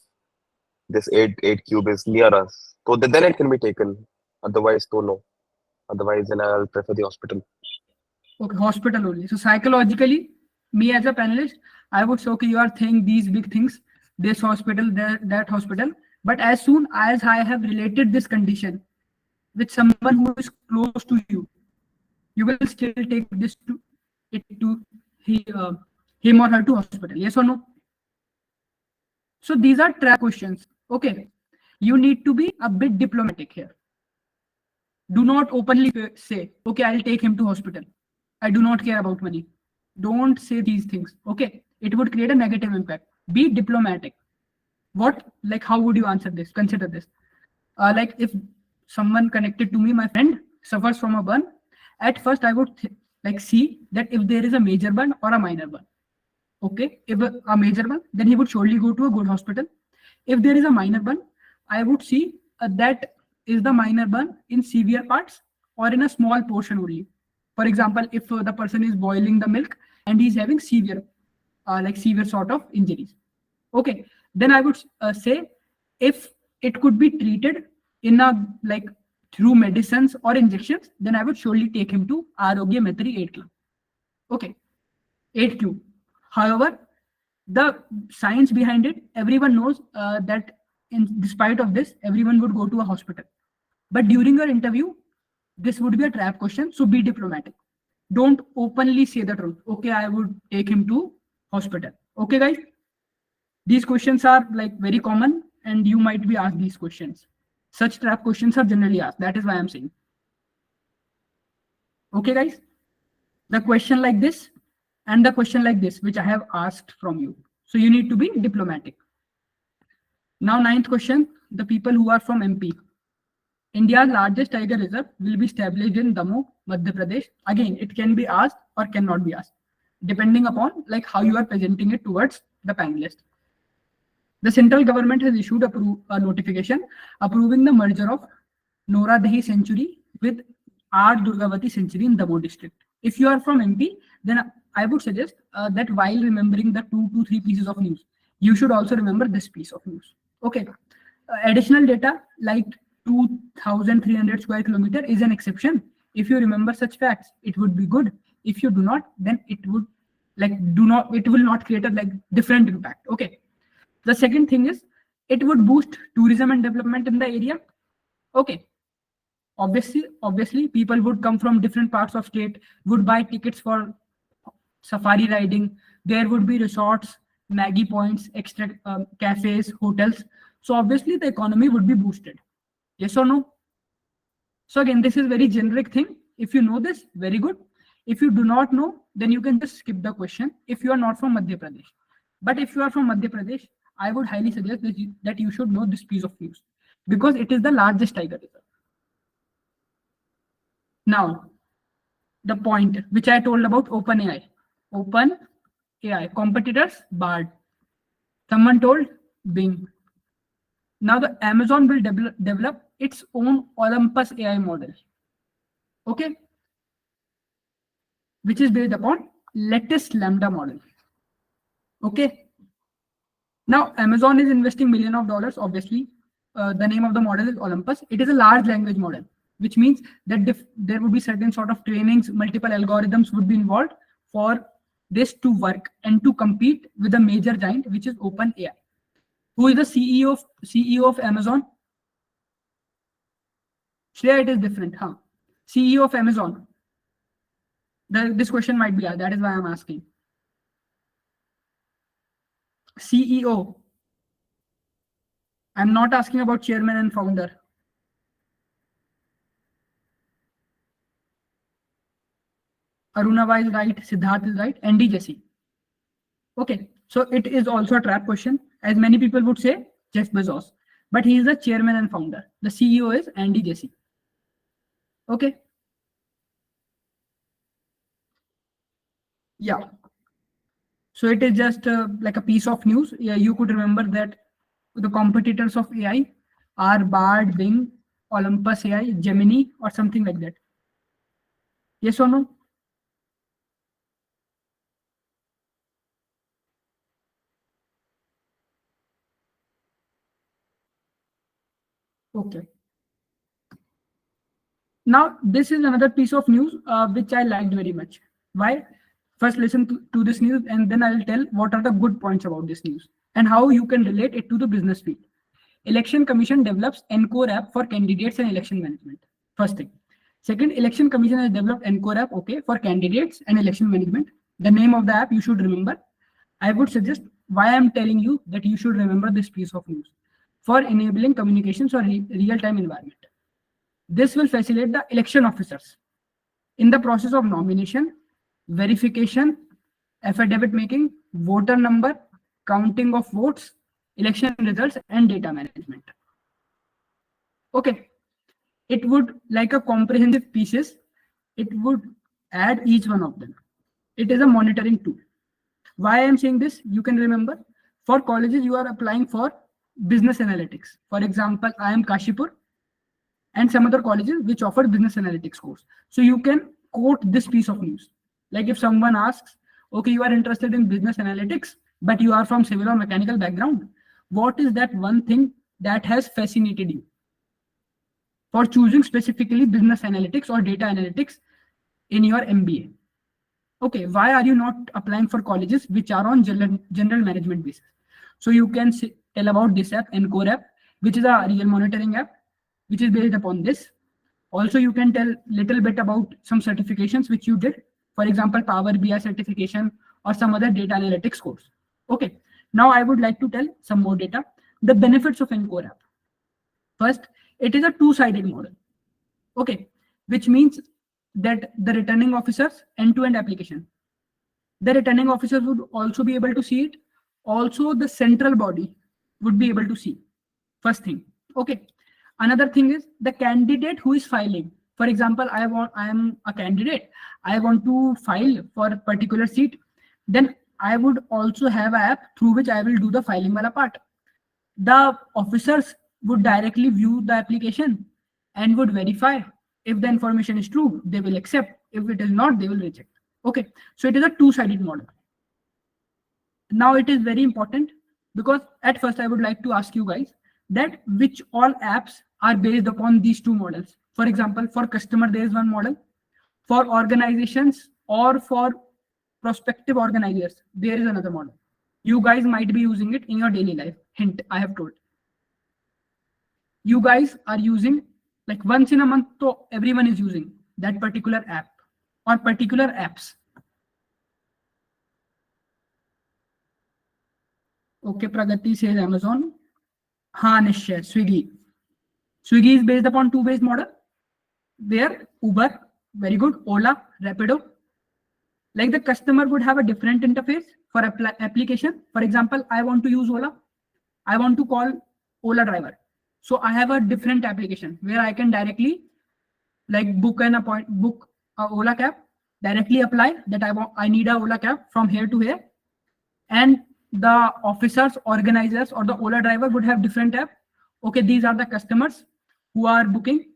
this 8 cube is near us. So then it can be taken. Otherwise, no. Otherwise, then I'll prefer the hospital. Okay, hospital only. So psychologically, me as a panelist, I would say, okay, you are saying these big things, this hospital, that hospital. But as soon as I have related this condition with someone who is close to you, you will still take this to him or her to hospital. Yes or no? So these are trap questions. Okay. You need to be a bit diplomatic here. Do not openly say, okay, I'll take him to hospital. I do not care about money. Don't say these things. Okay. It would create a negative impact. Be diplomatic. What, like, how would you answer this? Consider this. Like if someone connected to me, my friend suffers from a burn, at first I would like see that if there is a major burn or a minor burn. Okay. If a major burn, then he would surely go to a good hospital. If there is a minor burn, I would see that is the minor burn in severe parts or in a small portion only. For example, if the person is boiling the milk and he's having severe sort of injuries. Okay, then I would say if it could be treated in a like through medicines or injections, then I would surely take him to Arogya Maitri Aid Club. Okay, 8 Cube. However, the science behind it, everyone knows that in despite of this, everyone would go to a hospital. But during your interview, this would be a trap question. So be diplomatic. Don't openly say the truth. Okay, I would take him to hospital. Okay, guys. These questions are like very common and you might be asked these questions. Such trap questions are generally asked. That is why I'm saying. Okay, guys. The question like this and the question like this, which I have asked from you. So you need to be diplomatic. Now, 9th question, the people who are from MP. India's largest tiger reserve will be established in Damoh, Madhya Pradesh. Again, it can be asked or cannot be asked, depending upon like how you are presenting it towards the panelist. The central government has issued a notification approving the merger of Noradehi Sanctuary with R. Durgavati Sanctuary in Damoh district. If you are from MP, then I would suggest that while remembering the 2 to 3 pieces of news, you should also remember this piece of news. Okay. Additional data like 2,300 square kilometer is an exception. If you remember such facts, it would be good. If you do not, then it would it will not create a different impact. Okay. The second thing is it would boost tourism and development in the area. Okay. Obviously, people would come from different parts of state, would buy tickets for safari riding. There would be resorts, Maggie points, extra cafes, hotels. So obviously the economy would be boosted. Yes or no? So again, this is very generic thing. If you know this, very good. If you do not know, then you can just skip the question if you are not from Madhya Pradesh. But if you are from Madhya Pradesh, I would highly suggest that you should know this piece of news because it is the largest tiger reserve. Now, the point which I told about OpenAI. OpenAI, competitors, Bard. Someone told Bing. Now the Amazon will develop its own Olympus AI model. Okay. Which is based upon latest Lambda model. Okay. Now Amazon is investing millions of dollars. Obviously, the name of the model is Olympus. It is a large language model, which means that there would be certain sort of trainings, multiple algorithms would be involved for this to work and to compete with a major giant, which is OpenAI. Who is the CEO of Amazon? Shreya, it is different, huh? CEO of Amazon. This question might be asked. That is why I'm asking. CEO. I'm not asking about chairman and founder. Arunava is right, Siddharth is right, Andy Jassy. Okay, so it is also a trap question. As many people would say, Jeff Bezos. But he is the chairman and founder. The CEO is Andy Jassy. Okay. Yeah. So it is just like a piece of news. Yeah, you could remember that the competitors of AI are Bard, Bing, Olympus AI, Gemini, or something like that. Yes or no? Okay. Now, this is another piece of news which I liked very much. Why? First, listen to this news and then I'll tell what are the good points about this news and how you can relate it to the business field. Election Commission develops Enquire app for candidates and election management. First thing. Second, Election Commission has developed Enquire app, okay, for candidates and election management. The name of the app you should remember. I would suggest why I'm telling you that you should remember this piece of news. For enabling communications or real-time environment. This will facilitate the election officers in the process of nomination, verification, affidavit making, voter number, counting of votes, election results, and data management. Okay. It would like a comprehensive pieces. It would add each one of them. It is a monitoring tool. Why I am saying this, you can remember. For colleges, you are applying for business analytics. For example, I am Kashipur and some other colleges which offer business analytics course. So you can quote this piece of news. Like if someone asks, okay, you are interested in business analytics, but you are from civil or mechanical background. What is that one thing that has fascinated you for choosing specifically business analytics or data analytics in your MBA? Okay, why are you not applying for colleges which are on general management basis? So you can tell about this app, Enquire app, which is a real monitoring app, which is based upon this. Also, you can tell little bit about some certifications which you did. For example, Power BI certification or some other data analytics course. Okay, now I would like to tell some more data. The benefits of Enquire app. First, it is a two-sided model. Okay, which means that the returning officers end-to-end application. The returning officers would also be able to see it. Also, the central body would be able to see. First thing. Okay. Another thing is the candidate who is filing. For example, I am a candidate. I want to file for a particular seat. Then I would also have an app through which I will do the filing wala part. The officers would directly view the application and would verify If the information is true, they will accept. If it is not, they will reject. Okay, so it is a two-sided model. Now it is very important, because at first I would like to ask you guys that which all apps are based upon these two models. For example, for customer, there is one model. For organizations or for prospective organizers, there is another model. You guys might be using it in your daily life. Hint, I have told. You guys are using, like once in a month, so everyone is using that particular app or particular apps. Okay, Pragati says Amazon. Ha, Nishya, Swiggy. Swiggy is based upon two-based model. Where Uber, very good, Ola, Rapido. Like the customer would have a different interface for application. For example, I want to use Ola. I want to call Ola driver. So I have a different application where I can directly like book a Ola cab, directly apply that I need a Ola cab from here to here. And the officers, organizers, or the Ola driver would have different app. Okay, these are the customers who are booking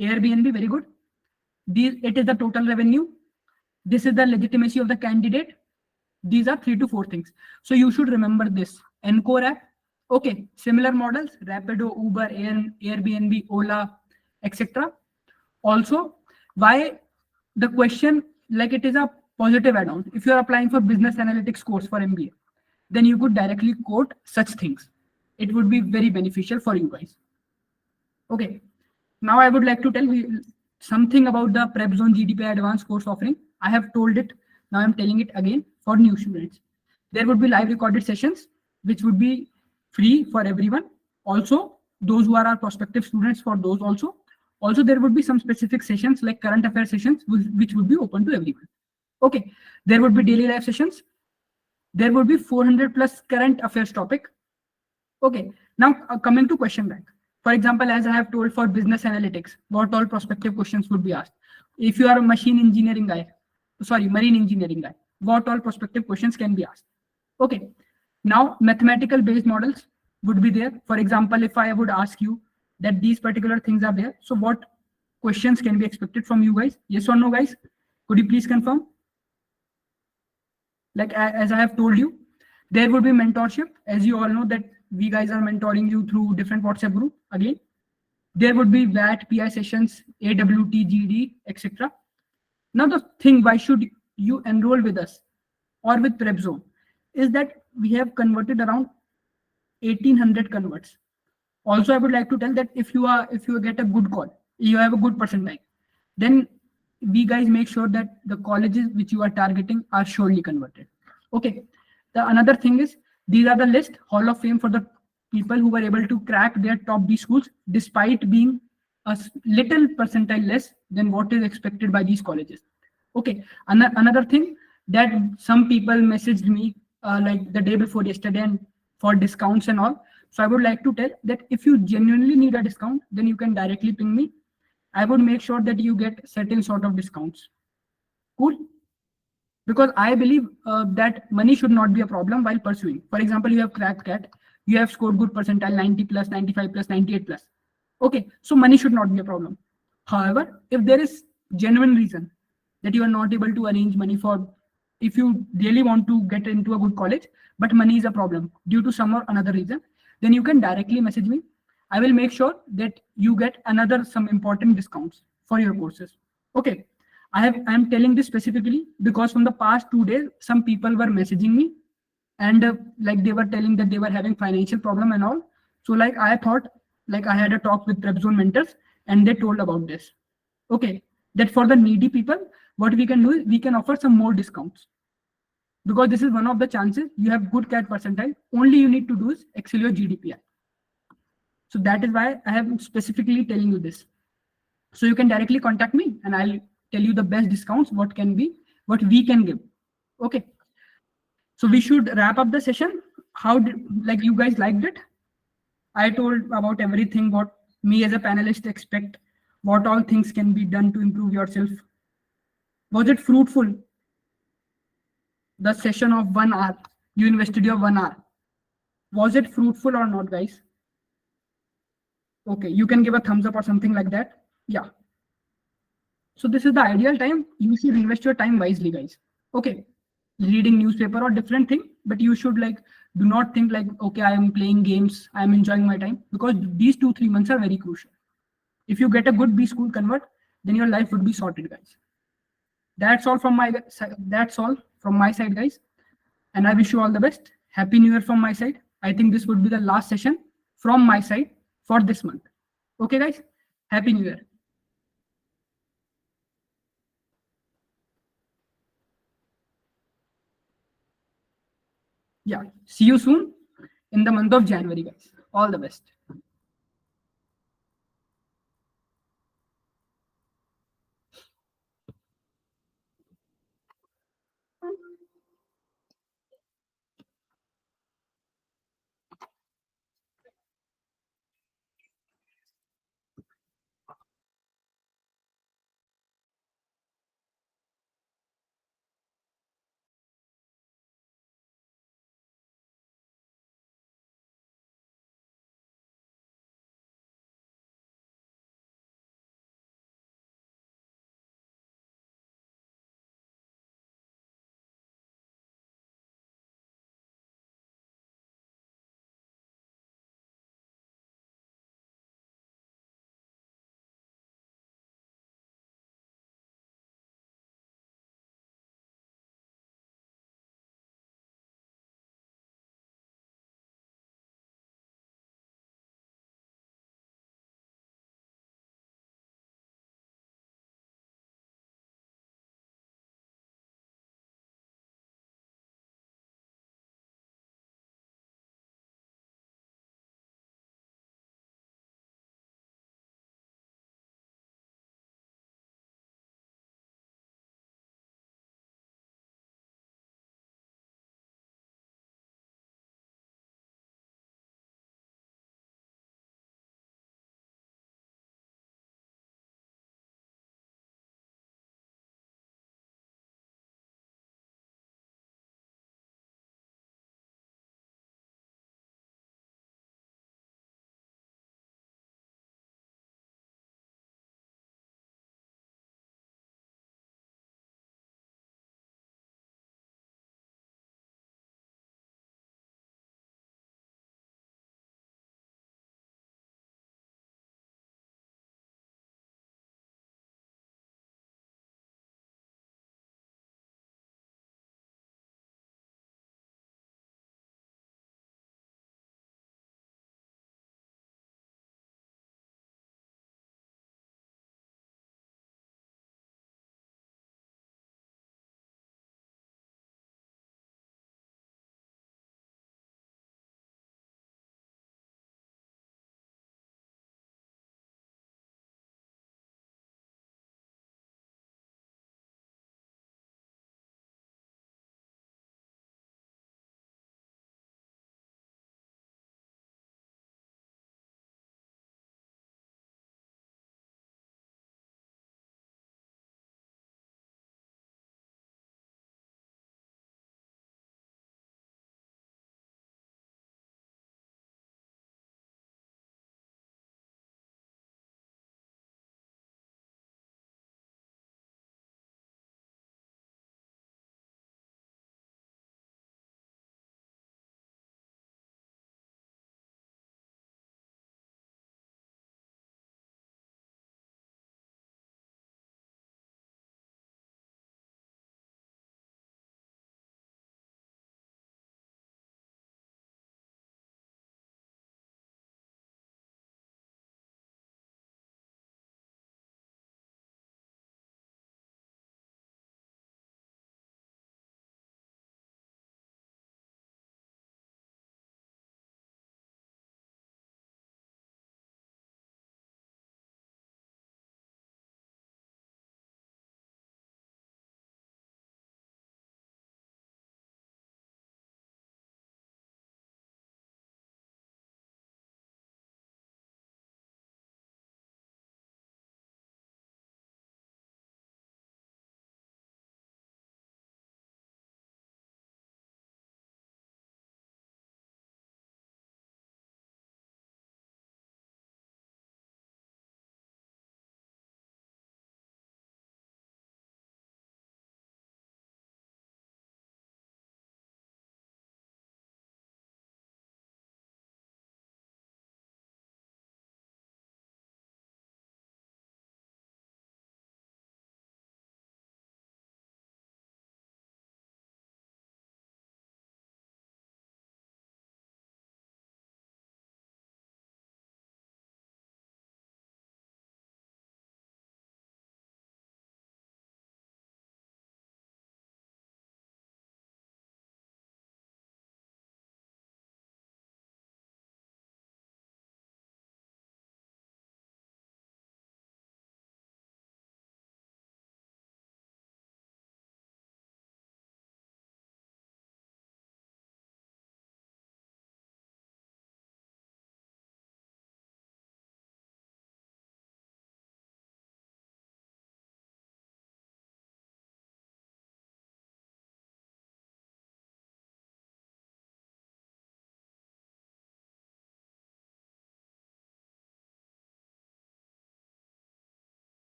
Airbnb, very good. It is the total revenue. This is the legitimacy of the candidate. These are 3 to 4 things. So you should remember this. Enquire app. Okay, similar models, Rapido, Uber, Airbnb, Ola, etc. Also, why the question, like it is a positive add-on. If you are applying for business analytics course for MBA, then you could directly quote such things. It would be very beneficial for you guys. Okay, now I would like to tell you something about the Prepzone GDPI advanced course offering. I have told it, now I'm telling it again for new students. There would be live recorded sessions, which would be free for everyone. Also, those who are our prospective students, for those also. Also, there would be some specific sessions like current affairs sessions, which would be open to everyone. Okay, there would be daily life sessions. There would be 400 plus current affairs topic. Okay, now coming to question bank. For example, as I have told for business analytics, what all prospective questions would be asked. If you are a machine engineering guy, marine engineering guy, what all prospective questions can be asked. Okay, now mathematical based models would be there. For example, if I would ask you that these particular things are there, so what questions can be expected from you guys? Yes or no, guys? Could you please confirm? Like as I have told you, there would be mentorship. As you all know that we guys are mentoring you through different WhatsApp group. Again, there would be VAT, PI sessions, AWT, GD, etc. Now the thing, why should you enroll with us or with Prepzone, is that we have converted around 1800 converts. Also, I would like to tell that if you get a good call, you have a good percentile, then we guys make sure that the colleges which you are targeting are surely converted. Okay. The another thing is, these are the list Hall of Fame for the people who were able to crack their top D schools despite being a little percentile less than what is expected by these colleges. Okay. Another thing, that some people messaged me like the day before yesterday and for discounts and all. So I would like to tell that if you genuinely need a discount, then you can directly ping me. I would make sure that you get certain sort of discounts. Cool. Because I believe that money should not be a problem while pursuing. For example, you have cracked CAT, you have scored good percentile, 90 plus, 95 plus, 98 plus. Okay, so money should not be a problem. However, if there is genuine reason that you are not able to arrange money for, if you really want to get into a good college, but money is a problem due to some or another reason, then you can directly message me. I will make sure that you get some important discounts for your courses. Okay. I am telling this specifically because from the past 2 days, some people were messaging me and like they were telling that they were having financial problem and all. So like I thought, like I had a talk with Prepzone mentors and they told about this. Okay, that for the needy people, what we can do is we can offer some more discounts. Because this is one of the chances you have good CAT percentile. Only you need to do is excel your GDPI. So that is why I am specifically telling you this. So you can directly contact me and I'll tell you the best discounts, what we can give. Okay. So we should wrap up the session. Like you guys liked it? I told about everything, what me as a panelist expect, what all things can be done to improve yourself. Was it fruitful? The session of 1 hour, you invested your 1 hour. Was it fruitful or not, guys? Okay, you can give a thumbs up or something like that. Yeah. So this is the ideal time. You should invest your time wisely, guys. Okay, reading newspaper or different thing, but you should like do not think like, okay, I am playing games, I am enjoying my time, because these 2-3 months are very crucial. If you get a good B school convert, then your life would be sorted, guys. That's all from my side, guys. And I wish you all the best. Happy New Year from my side. I think this would be the last session from my side for this month. Okay, guys. Happy New Year. Yeah. See you soon in the month of January, guys. All the best.